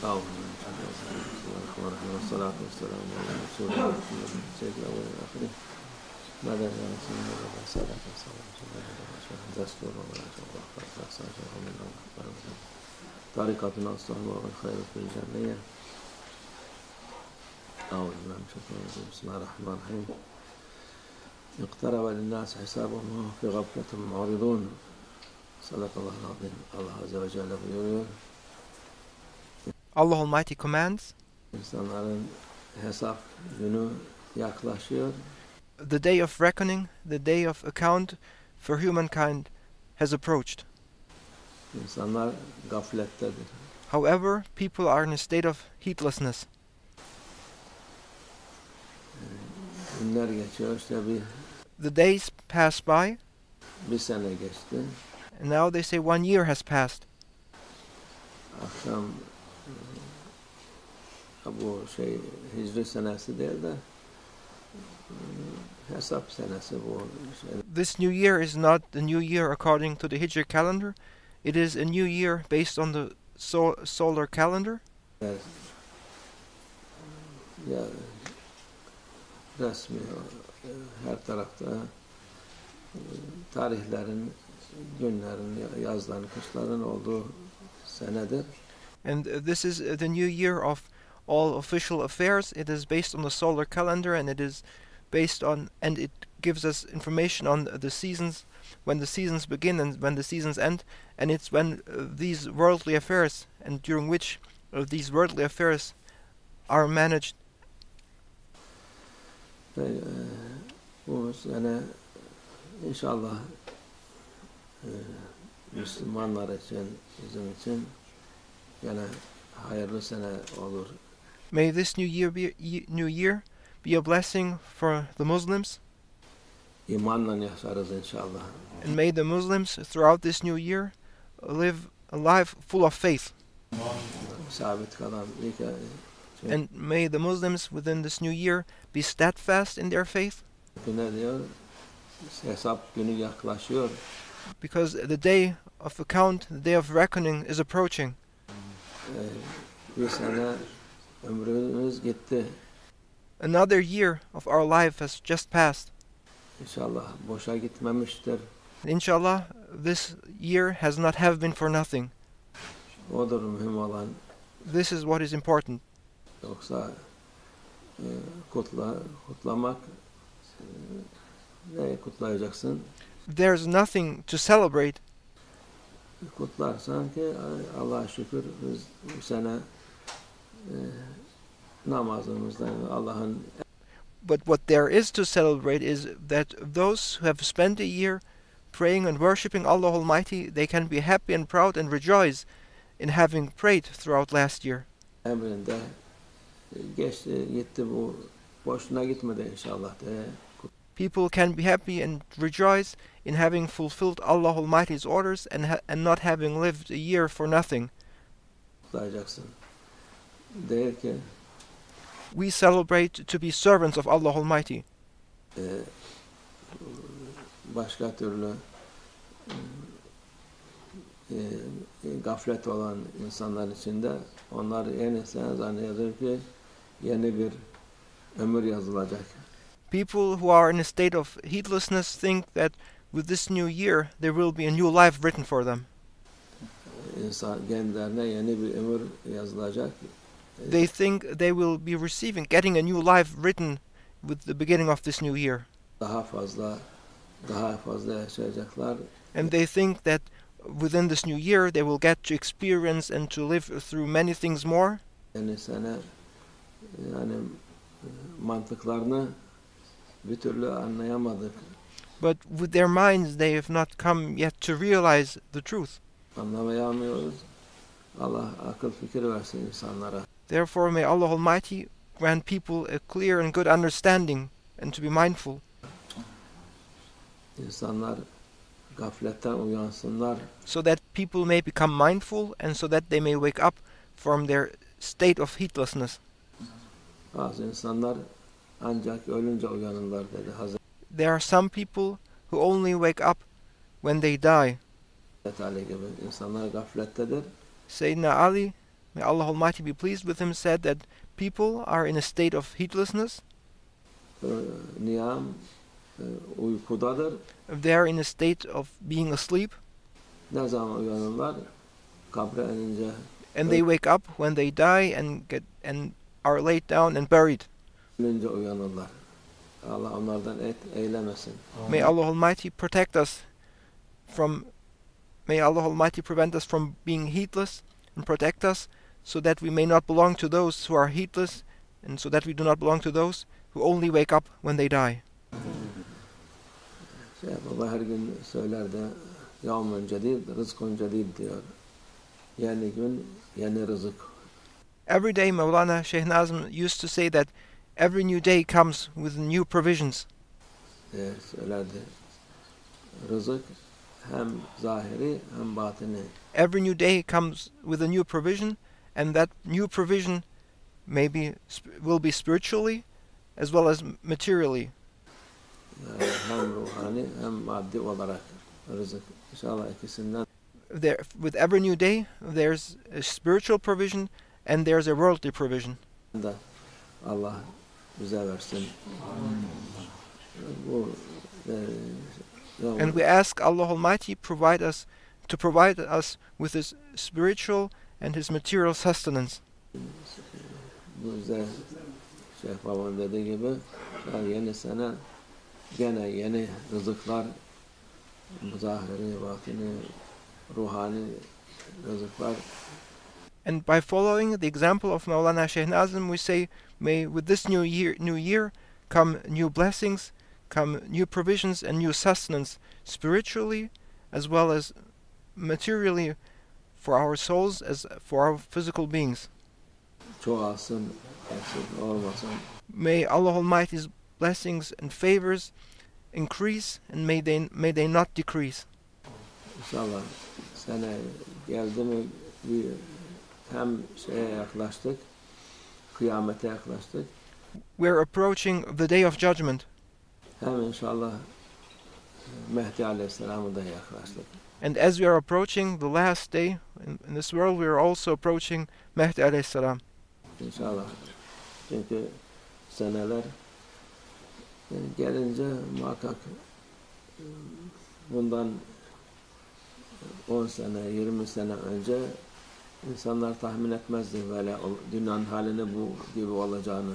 أعوذ بالله من الشيطان الرجيم. والصلاة والسلام على رسول الله سيد الأولين والآخرين. ماذا يا رسول الله رسالة دستور ولا طريقتنا الصحبة والخير في الجميع. أعوذ بالله من الشيطان الرجيم. بسم الله الرحمن الرحيم. اقترب للناس حسابهم وهم في غفلة معرضون. صدق الله العظيم. Allah Azze ve Celle buyuruyor. Allah Almighty commands, İnsanların hesap günü yaklaşıyor. the day of reckoning, the day of account for humankind has approached. İnsanlar gaflettedir. However, people are in a state of heedlessness. Günler geçiyor, işte The days pass by, bir sene geçti. and now they say 1 year has passed. Akşam bu hicri senesi değil de hesap senesi bu. This new year is not the new year according to the Hijri calendar. It is a new year based on the solar calendar. Ya resmi her tarafta tarihlerin, günlerin, yazların, kışların olduğu senedir. And this is the new year of all official affairs. It is based on the solar calendar, and it is based on, and it gives us information on the seasons, when the seasons begin and when the seasons end, and it's when these worldly affairs, and during which these worldly affairs are managed. Bu sene inşallah Müslümanlar için, bizim için yine hayırlı sene olur. May this new year be a blessing for the Muslims, İmanla yaşarız inşallah. and may the Muslims throughout this new year live a life full of faith. Sabit kalan And may the Muslims within this new year be steadfast in their faith, ne diyor? Hesap günü yaklaşıyor. because the day of account, the day of reckoning is approaching. Bir sene ömrümüz gitti. Another year of our life has just passed. İnşallah boşa gitmemiştir. Inshallah, this year has not have been for nothing. Odur mühim olan. This is what is important. Yoksa kutlamak ne kutlayacaksın? There's nothing to celebrate. Kutlarsan ki Allah'a şükür biz bu sene namazımızda Allah'ın. But what there is to celebrate is that those who have spent a year praying and worshipping Allah Almighty, they can be happy and proud and rejoice in having prayed throughout last year. Emrinde geçti gitti, bu boşuna gitmedi inşallah de. People can be happy and rejoice in having fulfilled Allah Almighty's orders and not having lived a year for nothing. Kutlayacaksın. Değil ki We celebrate to be servants of Allah Almighty. Başka türlü gaflet olan insanlar içinde onlar en iyisi zannediyor ki yeni bir ömür yazılacak. People who are in a state of heedlessness think that with this new year there will be a new life written for them. İnsan kendilerine yeni bir ömür yazılacak. They think they will be getting a new life written with the beginning of this new year. Daha fazla yaşayacaklar. And they think that within this new year they will get to experience and to live through many things more. Yani sene mantıklarını bir türlü anlayamadık. But with their minds they have not come yet to realize the truth. Anlamayamıyoruz. Allah akıl fikir versin insanlara. Therefore may Allah Almighty grant people a clear and good understanding and to be mindful. İnsanlar gafletten uyansınlar. So that people may become mindful and so that they may wake up from their state of heedlessness. Bazı insanlar ancak ölünce uyanırlar dedi Hazreti There are some people who only wake up when they die. Ali gibi insanlar gaflettedir. Sayyidina Ali may Allah Almighty be pleased with him, said that people are in a state of heedlessness. Niyam uykudadır. They are in a state of being asleep. Ne zaman uyanırlar? Kabre inince. And they wake up when they die and are laid down and buried. Ölünce uyanırlar. Allah onlardan eylemesin. May Allah Almighty protect us from. May Allah Almighty prevent us from being heedless and protect us, so that we may not belong to those who are heedless, and so that we do not belong to those who only wake up when they die. Baba her gün söyler de yavmun cedid, rızkun cedid diyor. Yeni gün, yeni rızık. Every day Mawlana Sheikh used to say that every new day comes with new provisions. Söylerdi. Rızık hem zahiri hem batini. Every new day comes with a new provision, and that new provision will be spiritually as well as materially. Hem ruhani hem maddi olarak rızık. İnşallah ikisinden. With every new day, there's a spiritual provision and there's a worldly provision. Allah bize versin. And we ask Allah Almighty to provide us with His spiritual and His material sustenance. Bize Şeyh babam dediği gibi yeni sene gene yeni rızıklar, zahiri, batini, ruhani rızıklar. And by following the example of Mawlana Sheikh we say, may with this new year come new blessings, come new provisions and new sustenance, spiritually as well as materially, for our souls as for our physical beings. Çoğalsın, olmasın. May Allah Almighty's blessings and favors increase, and may they not decrease. İnşallah sene geldi mi bir hem şeye yaklaştık, kıyamete yaklaştık. We're approaching the day of judgment. Hem inşallah Mehdi Aleyhisselam'a da yaklaştık. And as we are approaching the last day in this world, we are also approaching Mehdi Aleyhisselam. İnşallah. Çünkü seneler gelince muhakkak bundan 10 sene, 20 sene önce insanlar tahmin etmezdi böyle dünyanın halini bu gibi olacağını.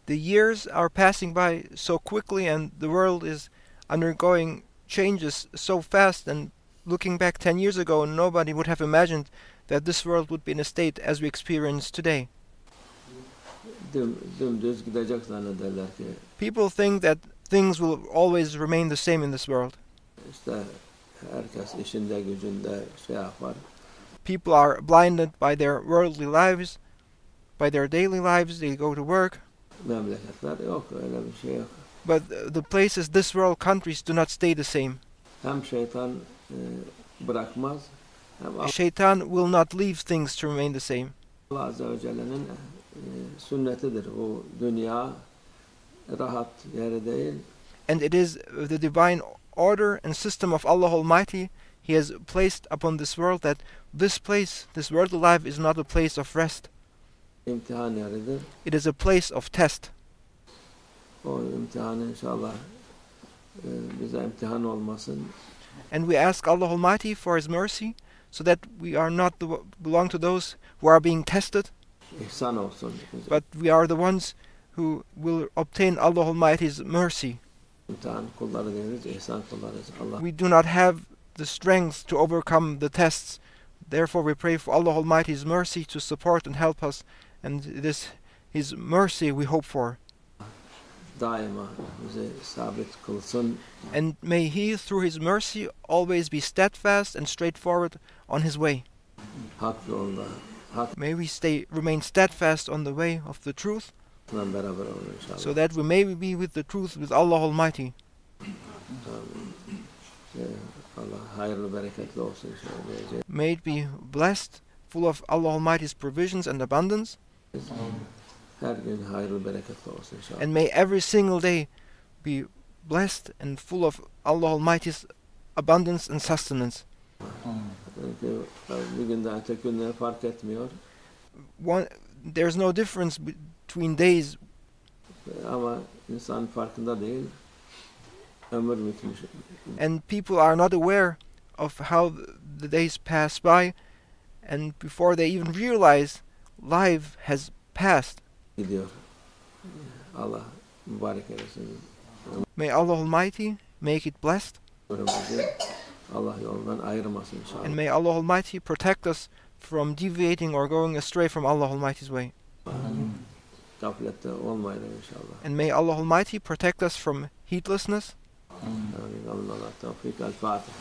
The years are passing by so quickly, and the world is undergoing changes so fast, and looking back 10 years ago, nobody would have imagined that this world would be in a state as we experience today. Dümdüz gidecek zannederler ki. People think that things will always remain the same in this world. İşte herkes işinde gücünde şey yapar. People are blinded by their worldly lives, by their daily lives. They go to work. Memleketler yok, öyle bir şey yok. But the places, this world, countries do not stay the same. Hem şeytan bırakmaz, hem Shaitan will not leave things to remain the same. Allah Azze ve Celle'nin sünnetidir. O dünya rahat yeri değil. And it is the divine order and system of Allah Almighty. He has placed upon this world that this place, this worldly life, is not a place of rest. İmtihan yeridir. It is a place of test. O imtihanı inşallah bize imtihan olmasın. And we ask Allah Almighty for His mercy, so that we are not belong to those who are being tested, İhsan olsun. but we are the ones who will obtain Allah Almighty's mercy. İmtihan kulları değiliz, ihsan kullarız. Allah. We do not have the strength to overcome the tests. Therefore we pray for Allah Almighty's mercy to support and help us, and this His mercy we hope for. Daima bizi sabit kılsın. And may He, through His mercy, always be steadfast and straightforward on His way. Hak yolda, May we remain steadfast on the way of the truth, hakla beraber olun inşallah. so that we may be with the truth with Allah Almighty. Allah hayırlı bereketli olsun inşallah. May it be blessed, full of Allah Almighty's provisions and abundance, Her gün hayırlı bereketli olsun inşallah. and may every single day be blessed and full of Allah Almighty's abundance and sustenance. Çünkü bir günden öteki günleri fark etmiyor. there's no difference between days. Ama insan farkında değil. Ömür bitmiş. And people are not aware of how the days pass by, and before they even realize, life has passed. Gidiyor. Allah mübarek eylesin. May Allah Almighty make it blessed, Ömrümüzü Allah yolundan ayırmasın inşallah. and may Allah Almighty protect us from deviating or going astray from Allah Almighty's way. Gaflette olmayalım inşallah. And may Allah Almighty protect us from heedlessness. Amin. Allah tevfik. El Fatiha.